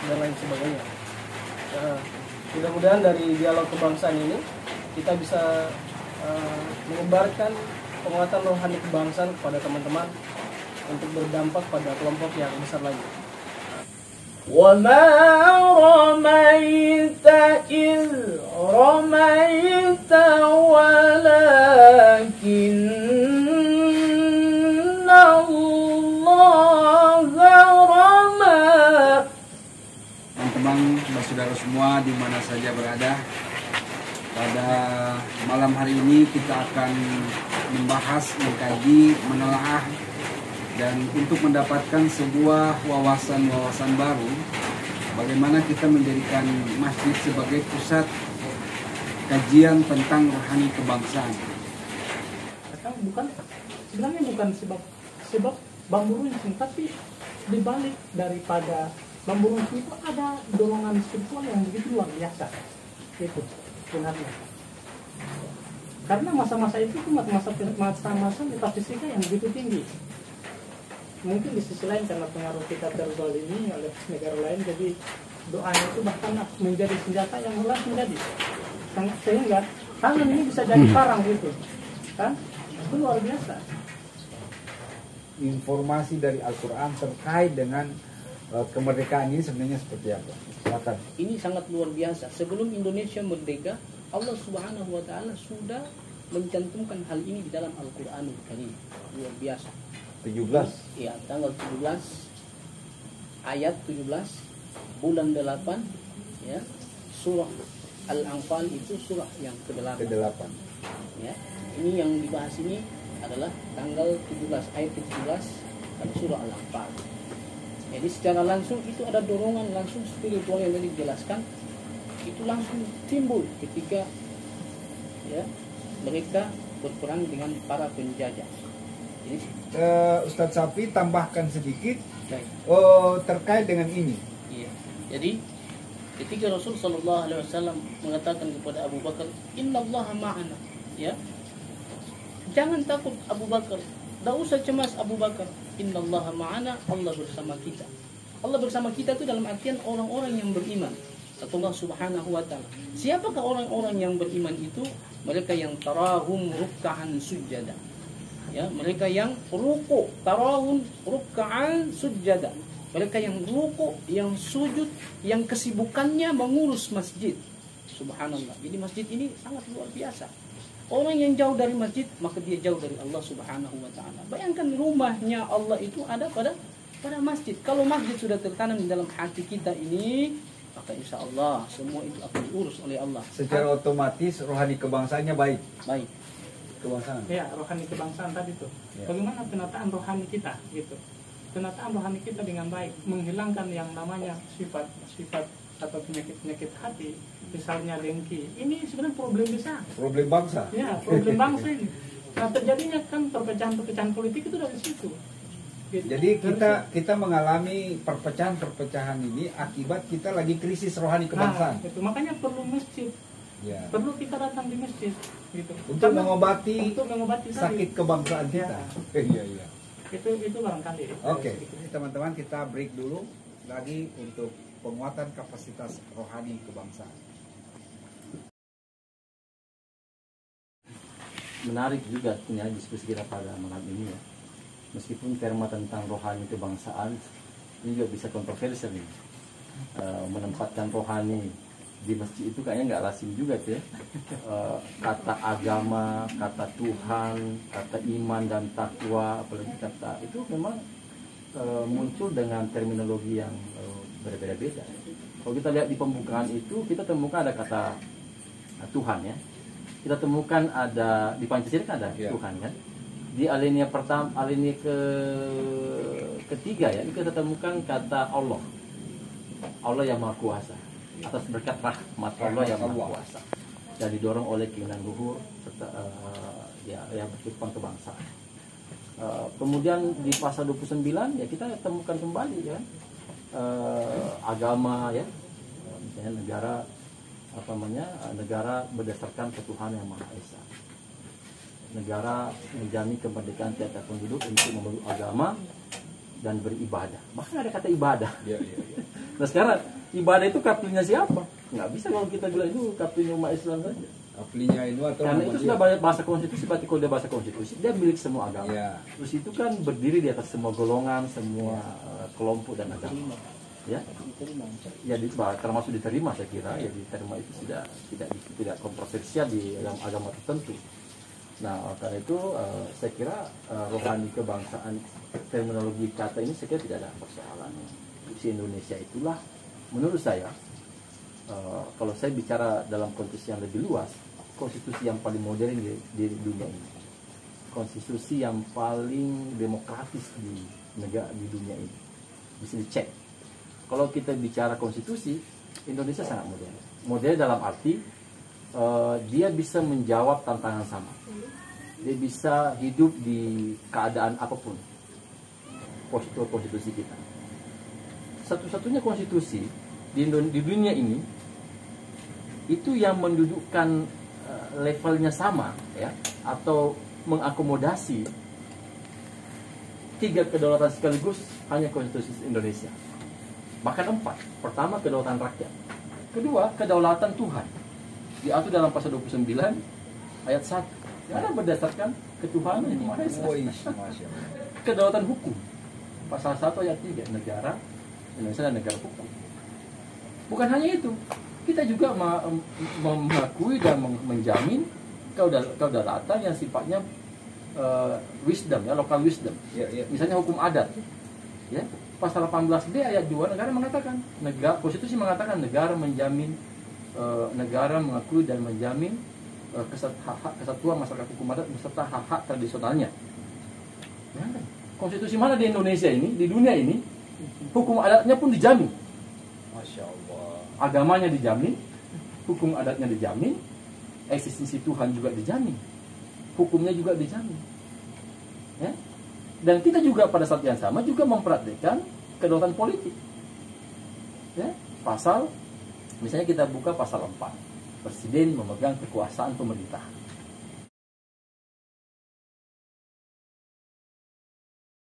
dan lain sebagainya. Nah, mudah-mudahan dari dialog kebangsaan ini kita bisa menyebarkan penguatan rohani kebangsaan kepada teman-teman untuk berdampak pada kelompok yang besar lagi. وَمَا رَمَيْتَ إِذْ رَمَيْتَ وَلَكِنَّ اللَّهَ رَمَى. Teman-teman, saudara semua di mana saja berada, pada malam hari ini kita akan membahas, mengkaji, menelaah, dan untuk mendapatkan sebuah wawasan-wawasan baru bagaimana kita menjadikan masjid sebagai pusat kajian tentang rohani kebangsaan. Sebenarnya bukan sebab bambu runcing, tapi dibalik daripada bambu runcing itu ada dorongan spiritual yang begitu luar biasa. Itu sebenarnya. Karena masa-masa itu masa metafisika yang begitu tinggi. Mungkin di sisi lain karena pengaruh kita terzalimi oleh negara lain, jadi doanya itu bahkan menjadi senjata yang melas menjadi, sehingga tangan ini bisa jadi parang gitu kan, itu luar biasa. Informasi dari Al-Quran terkait dengan kemerdekaan ini sebenarnya seperti apa? Silakan. Ini sangat luar biasa. Sebelum Indonesia merdeka, Allah Subhanahu wa taala sudah mencantumkan hal ini di dalam Al-Qur'anul Karim. Luar biasa. 17. Ya, tanggal 17 ayat 17 bulan 8 ya. Surah Al-Anfal itu surah yang ke-8. Ya. Ini yang dibahas ini adalah tanggal 17 ayat 17 pada surah Al-Anfal. Jadi secara langsung itu ada dorongan langsung spiritual yang tadi dijelaskan, itu langsung timbul ketika ya mereka berperang dengan para penjajah. Jadi, Ustadz Safi tambahkan sedikit terkait dengan ini. iya. Jadi ketika Rasul Shallallahu Alaihi Wasallam mengatakan kepada Abu Bakar, Inna Allah ma'ana, ya, jangan takut Abu Bakar, tidak usah cemas Abu Bakar. Inna Allah ma'ana, Allah bersama kita. Allah bersama kita itu dalam artian orang-orang yang beriman. Allah Subhanahu wa taala. Siapakah orang-orang yang beriman itu? Mereka yang tarahum ruk'an sujada. Ya, mereka yang ruku, tarahum ruk'an sujada. Mereka yang ruku, yang sujud, yang kesibukannya mengurus masjid. Subhanallah. Jadi masjid ini sangat luar biasa. Orang yang jauh dari masjid, maka dia jauh dari Allah Subhanahu wa taala. Bayangkan rumahnya Allah itu ada pada masjid. Kalau masjid sudah tertanam di dalam hati kita ini, maka insya Allah semua itu akan diurus oleh Allah. Secara otomatis rohani kebangsaannya baik. Baik. Kebangsaan. Ya, rohani kebangsaan tadi tuh. Ya. Bagaimana penataan rohani kita gitu. Penataan rohani kita dengan baik, menghilangkan yang namanya sifat atau penyakit-penyakit hati, misalnya dengki. Ini sebenarnya problem besar. Problem bangsa. Ya, problem bangsa ini. Nah, terjadinya kan perpecahan politik itu dari situ. Gitu. Jadi kita mengalami perpecahan ini akibat kita lagi krisis rohani kebangsaan. Nah, itu makanya perlu masjid. Ya. Perlu kita datang di masjid gitu. Untuk mengobati tadi. sakit kebangsaan kita. Iya, iya. Itu barangkali. Oke, teman-teman, kita break dulu lagi untuk penguatan kapasitas rohani kebangsaan. Menarik juga punya diskusi kita pada malam ini ya. Meskipun tema tentang rohani kebangsaan ini juga bisa kontroversial nih. Menempatkan rohani di masjid itu kayaknya nggak lazim juga tuh ya. Kata agama, kata Tuhan, kata iman dan takwa, apalagi kata itu memang muncul dengan terminologi yang berbeda-beda. Kalau kita lihat di pembukaan itu, kita temukan ada kata Tuhan ya. Kita temukan ada di Pancasila kan ada Tuhan kan. Di alinea pertama, alinea ketiga ya, kita temukan kata Allah. Allah yang Maha Kuasa. Atas berkat rahmat Allah yang Maha Kuasa. Dan didorong oleh keinginan luhur serta yang bersifat kebangsaan. Kemudian di pasal 29 ya kita temukan kembali ya agama ya, misalnya negara berdasarkan ketuhanan yang Maha Esa. Negara menjamin kemerdekaan tiap penduduk untuk memeluk agama dan beribadah. Bahkan ada kata ibadah. Nah sekarang ibadah itu kaplinnya siapa? Nggak bisa kalau kita bilang itu kaplinnya umat Islam saja. Aplinya itu atau Karena itu sudah Muhammadiyah? bahasa konstitusi, berarti kalau dia bahasa konstitusi, dia milik semua agama. Iya. Terus itu kan berdiri di atas semua golongan, semua kelompok dan agama. Ya, ya termasuk diterima saya kira, ya diterima itu tidak kontroversial di agama tertentu. Nah karena itu saya kira rohani kebangsaan, terminologi kata ini saya kira tidak ada persoalan. Si Indonesia itulah menurut saya, kalau saya bicara dalam konteks yang lebih luas, konstitusi yang paling modern di dunia ini, konstitusi yang paling demokratis di negara di dunia ini, bisa dicek. Kalau kita bicara konstitusi, Indonesia sangat modern. Modern dalam arti dia bisa menjawab tantangan sama. Dia bisa hidup di keadaan apapun. Konstitusi kita. Satu-satunya konstitusi di dunia ini itu yang mendudukkan levelnya sama, ya, atau mengakomodasi 3 kedaulatan sekaligus hanya konstitusi Indonesia. Bahkan 4. Pertama, kedaulatan rakyat. Kedua, kedaulatan Tuhan. Diatur dalam pasal 29 ayat 1. Karena berdasarkan ketuhanan yang Maha Esa. Masya Allah. Kedaulatan hukum. Pasal 1 ayat 3. Negara Indonesia adalah negara hukum. Bukan hanya itu. Kita juga mengakui dan menjamin kedaulatan yang sifatnya wisdom, ya, local wisdom. Ya, ya. Misalnya hukum adat. Ya. Pasal 18B ayat 2 negara mengatakan, konstitusi mengatakan negara menjamin, negara mengakui dan menjamin kesatuan masyarakat hukum adat beserta hak-hak tradisionalnya. Ya, konstitusi mana di Indonesia ini, di dunia ini, hukum adatnya pun dijamin. Masya Allah. Agamanya dijamin, hukum adatnya dijamin, eksistensi Tuhan juga dijamin, hukumnya juga dijamin. Ya? Dan kita juga pada saat yang sama juga mempraktikkan kedaulatan politik. Ya, pasal, misalnya kita buka pasal 4, Presiden memegang kekuasaan pemerintah.